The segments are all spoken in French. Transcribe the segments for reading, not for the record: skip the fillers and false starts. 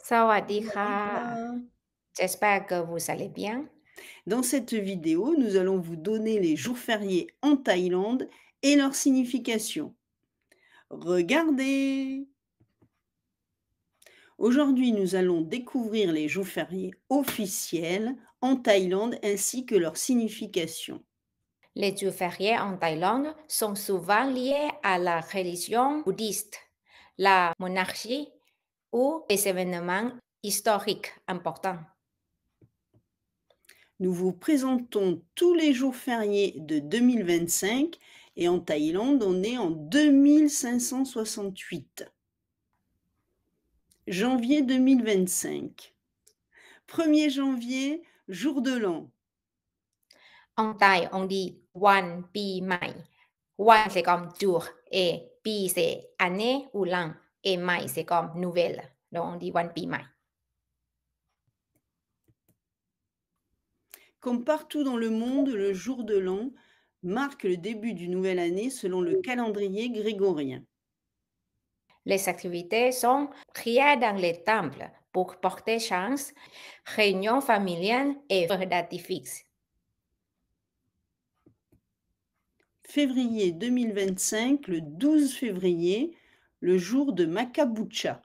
สวัสดีค่ะ Sawadika. J'espère que vous allez bien. Dans cette vidéo, nous allons vous donner les jours fériés en Thaïlande et leur signification. Regardez! Aujourd'hui, nous allons découvrir les jours fériés officiels en Thaïlande ainsi que leur signification. Les jours fériés en Thaïlande sont souvent liés à la religion bouddhiste, la monarchie ou des événements historiques importants. Nous vous présentons tous les jours fériés de 2025 et en Thaïlande, on est en 2568. Janvier 2025. 1er janvier, jour de l'an. En Thaï, on dit Wan Pi Mai. Wan c'est comme jour et Pi c'est année ou l'an et Mai c'est comme nouvelle. Donc on dit Wan Pi Mai. Comme partout dans le monde, le jour de l'an marque le début d'une nouvelle année selon le calendrier grégorien. Les activités sont prières dans les temples pour porter chance, réunions familiales et feux d'artifice. Février 2025, le 12 février, le jour de Makabucha.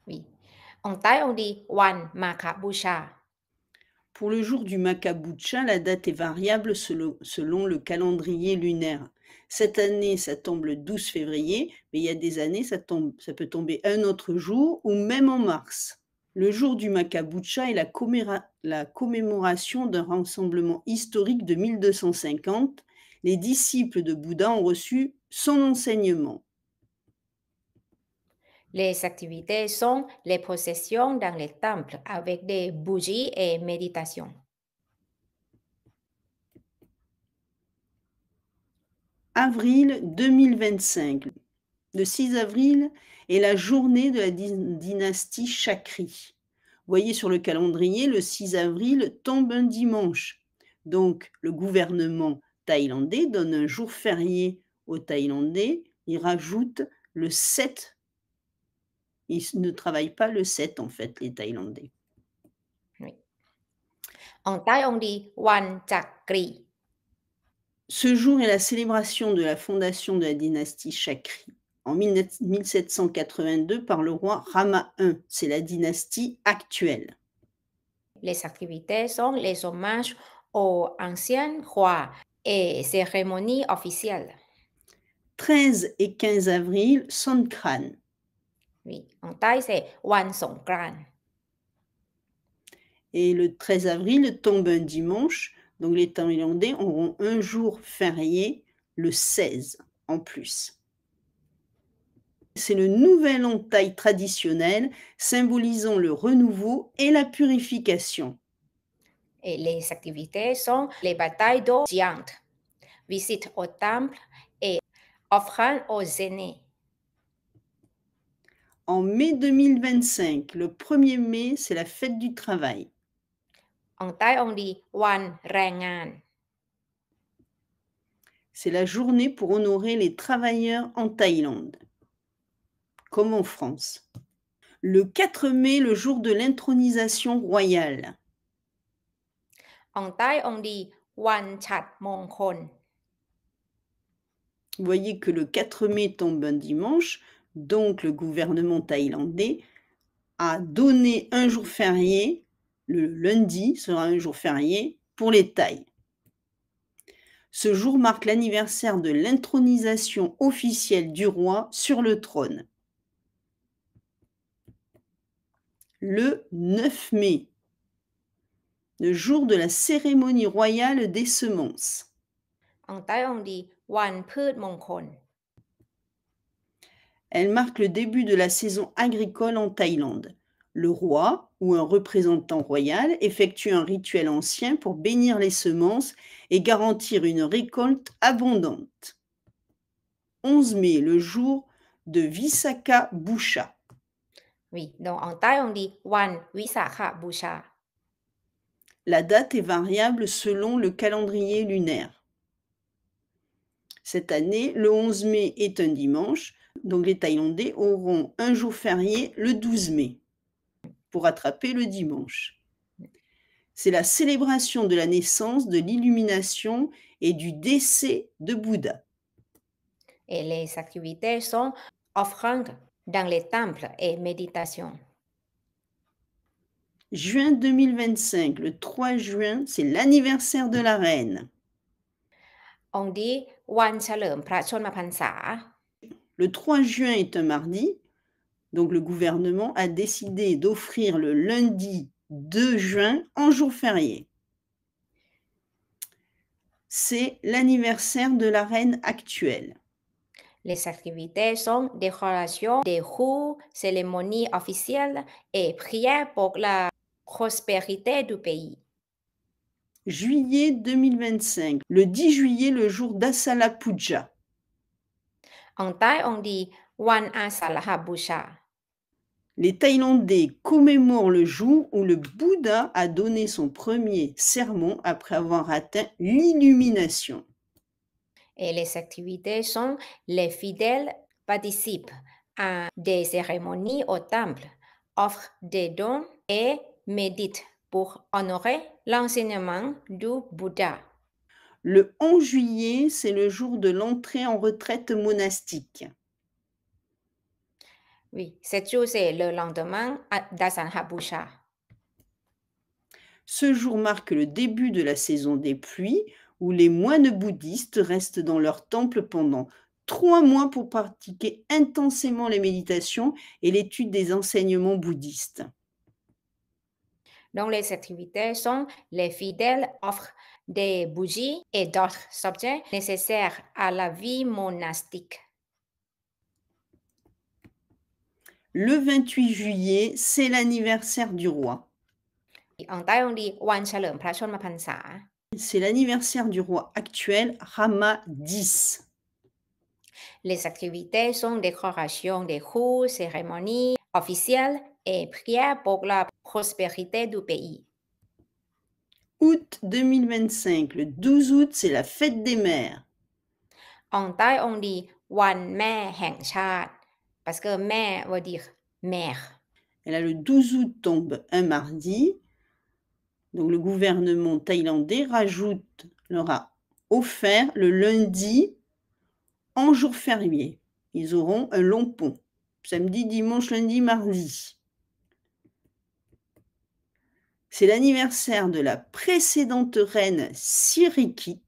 Oui. En Thaï, on dit Wan Makabusha. Pour le jour du Makabucha, la date est variable selon le calendrier lunaire. Cette année, ça tombe le 12 février, mais il y a des années, ça peut tomber un autre jour ou même en mars. Le jour du Makabucha est la commémoration d'un rassemblement historique de 1250. Les disciples de Bouddha ont reçu son enseignement. Les activités sont les processions dans les temples avec des bougies et méditation. Avril 2025. Le 6 avril est la journée de la dynastie Chakri. Voyez sur le calendrier, le 6 avril tombe un dimanche. Donc, le gouvernement thaïlandais donne un jour férié aux Thaïlandais. Il rajoute le 7. Ils ne travaillent pas le 7, en fait, les Thaïlandais. Oui. En Thaï, on dit Wan Chakri. Ce jour est la célébration de la fondation de la dynastie Chakri en 1782 par le roi Rama I. C'est la dynastie actuelle. Les activités sont les hommages aux anciens rois et cérémonies officielles. 13 et 15 avril, Songkran. Oui. En Thaï, c'est Wan Songkran. Et le 13 avril tombe un dimanche, donc les Thaïlandais auront un jour férié le 16 en plus. C'est le nouvel an thaï traditionnel symbolisant le renouveau et la purification. Et les activités sont les batailles d'eau géantes, visites au temple et offrandes aux aînés. En mai 2025, le 1er mai, c'est la fête du travail. En Thaï, on dit Wan Rengan. C'est la journée pour honorer les travailleurs en Thaïlande, comme en France. Le 4 mai, le jour de l'intronisation royale. En Thaï, on dit Wan Chat Mongkol. Vous voyez que le 4 mai tombe un dimanche, donc le gouvernement thaïlandais a donné un jour férié, le lundi sera un jour férié pour les Thaïs. Ce jour marque l'anniversaire de l'intronisation officielle du roi sur le trône. Le 9 mai, le jour de la cérémonie royale des semences. En Thaï, on dit Wan Phut Mongkol. Elle marque le début de la saison agricole en Thaïlande. Le roi ou un représentant royal effectue un rituel ancien pour bénir les semences et garantir une récolte abondante. 11 mai, le jour de Visakha Busha. Oui, donc en Thaï, on dit Wan Visakha Busha. La date est variable selon le calendrier lunaire. Cette année, le 11 mai est un dimanche, donc les Thaïlandais auront un jour férié le 12 mai. pour attraper le dimanche. C'est la célébration de la naissance, de l'illumination et du décès de Bouddha. Et les activités sont offrandes dans les temples et méditation. Juin 2025, le 3 juin, c'est l'anniversaire de la reine. On dit วันเฉลิมพระชนมพรรษา Le 3 juin est un mardi, donc le gouvernement a décidé d'offrir le lundi 2 juin en jour férié. C'est l'anniversaire de la reine actuelle. Les activités sont décoration des rues, cérémonies officielles et prières pour la prospérité du pays. Juillet 2025, le 10 juillet, le jour d'Asala Puja. En Thaï, on dit วันอาสาฬหบูชา Les Thaïlandais commémorent le jour où le Bouddha a donné son premier sermon après avoir atteint l'illumination. Et les activités sont les fidèles participent à des cérémonies au temple, offrent des dons et méditent pour honorer l'enseignement du Bouddha. Le 11 juillet, c'est le jour de l'entrée en retraite monastique. Oui, ce jour, c'est le lendemain d'Asanha Busha. Ce jour marque le début de la saison des pluies, où les moines bouddhistes restent dans leur temple pendant 3 mois pour pratiquer intensément les méditations et l'étude des enseignements bouddhistes. Donc, les activités sont les fidèles offrent des bougies et d'autres objets nécessaires à la vie monastique. Le 28 juillet, c'est l'anniversaire du roi. En Thaï, on dit วันเฉลิมพระชนมพรรษา C'est l'anniversaire du roi actuel, Rama X. Les activités sont décoration des rues, cérémonies officielles et prières pour la prospérité du pays. Août 2025, le 12 août, c'est la fête des mères. En Thaï, on dit วันแม่แห่งชาติ parce que แม่ veut dire mère. Et là, le 12 août tombe un mardi. Donc, le gouvernement thaïlandais leur a offert le lundi en jour férié. Ils auront un long pont. Samedi, dimanche, lundi, mardi. C'est l'anniversaire de la précédente reine Sirikit,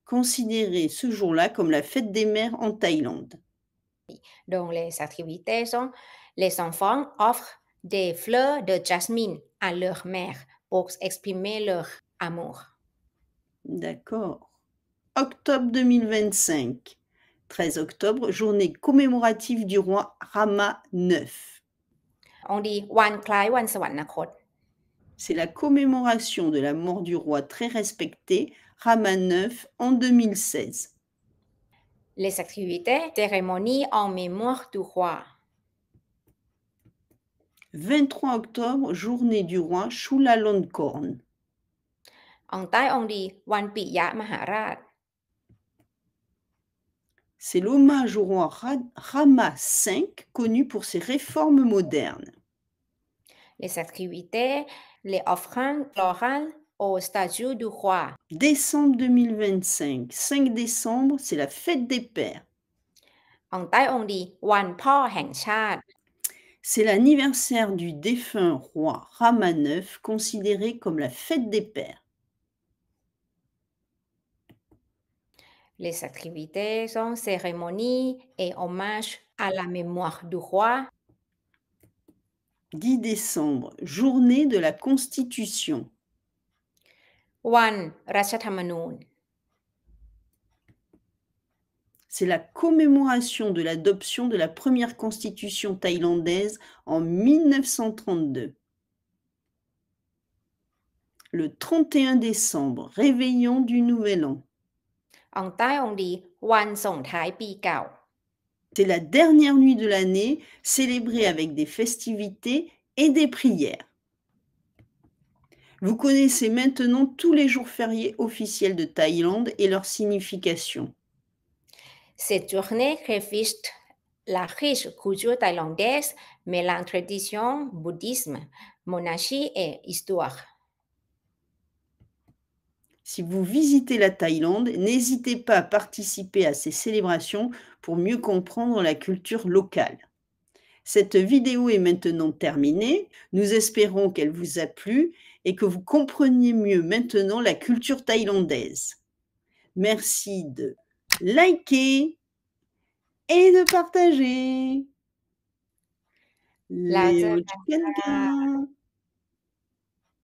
considérée ce jour-là comme la fête des mères en Thaïlande. Donc, les activités sont les enfants offrent des fleurs de jasmine à leur mère pour exprimer leur amour. D'accord. Octobre 2025. 13 octobre, journée commémorative du roi Rama IX. On dit วันคล้ายวันสวรรคต C'est la commémoration de la mort du roi très respecté Rama IX en 2016. Les activités, cérémonies en mémoire du roi. 23 octobre, journée du roi Chulalongkorn. En Thaï, on dit วันปิยมหาราช C'est l'hommage au roi Rama V, connu pour ses réformes modernes. Les activités, les offrandes florales au statut du roi. Décembre 2025, 5 décembre, c'est la fête des pères. En Thaï, on dit วันพ่อแห่งชาติ C'est l'anniversaire du défunt roi Rama IX, considéré comme la fête des pères. Les activités sont cérémonies et hommages à la mémoire du roi. 10 décembre, journée de la Constitution. วันรัฐธรรมนูญ C'est la commémoration de l'adoption de la première constitution thaïlandaise en 1932. Le 31 décembre, réveillon du Nouvel An. En Thaï, on dit วันส่งท้ายปีเก่า C'est la dernière nuit de l'année, célébrée avec des festivités et des prières. Vous connaissez maintenant tous les jours fériés officiels de Thaïlande et leur signification. Cette journée reflète la riche culture thaïlandaise mêlant tradition, bouddhisme, monarchie et histoire. Si vous visitez la Thaïlande, n'hésitez pas à participer à ces célébrations pour mieux comprendre la culture locale. Cette vidéo est maintenant terminée. Nous espérons qu'elle vous a plu et que vous compreniez mieux maintenant la culture thaïlandaise. Merci de liker et de partager. La Leo Chicken Gang.